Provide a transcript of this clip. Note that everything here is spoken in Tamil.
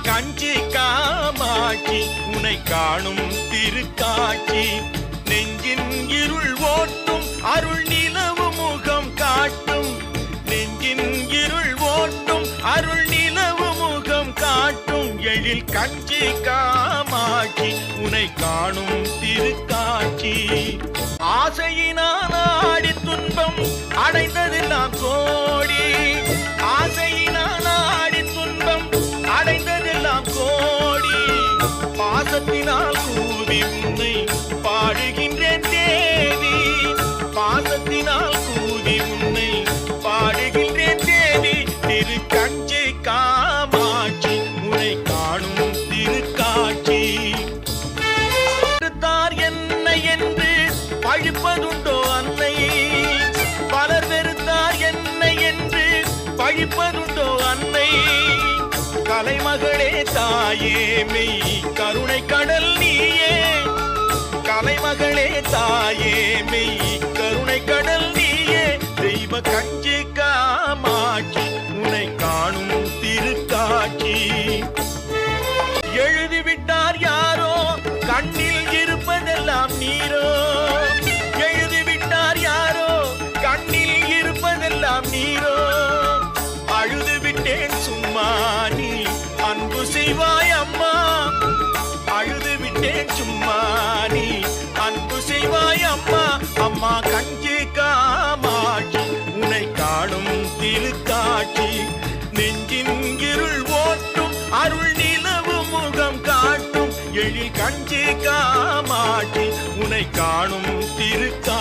கஞ்சி காமாட்சி உனை காணும் திருக்காட்சி நெஞ்சின் இருள் ஓட்டும் அருள் நிலவு முகம் காட்டும் நெஞ்சின் இருள் ஓட்டும் அருள் நிலவு முகம் காட்டும் எழில் கஞ்சி காமாட்சி உனை காணும் திருக்காட்சி ஆசையினால் ஆடி துன்பம் அடைந்ததெல்லாம் கோடி ஆசையினால் ஆடி துன்பம் அடைந்ததெல்லாம் கோடி பாசத்தினால் கூவி உன்னை பாடுகின்றேன் தேவி பாசத்தினால் கூவி உன்னை பாடுகின்றேன் தேவி திரு கஞ்சி காமாட்சி உன்னை காணும் திருக்காட்சி வெறுத்தார் என்னை என்று பழிப்பதுண்டோ அன்னை பலர் வெறுத்தார் என்னை என்று பழிப்பதுண்டோ அன்னை கலைமகளே தாயே மெய் கருணை கடல் நீயே கலைமகளே தாயே மெய் கருணை கடல் நீயே தெய்வ கஞ்சி காமாட்சி உன்னை காணும் திருக்காட்சி எழுதிவிட்டார் யாரோ கண்ணில் இருப்பதெல்லாம் நீரோ எழுதிவிட்டார் யாரோ கண்ணில் இருப்பதெல்லாம் நீரோ அழுது விட்டேன் சும்மா நீ அன்பு செய்வாய் அம்மா அழுது விட்டேன் சும்மா நீ அன்பு செய்வாய் அம்மா அம்மா கஞ்சி காமாட்சி உன்னை காணும் திருக்காட்சி நெஞ்சின் இருள் ஓட்டும் அருள் நிலவு முகம் காட்டும் எழில் கஞ்சி காமாட்சி உன்னை காணும் திருக்காட்சி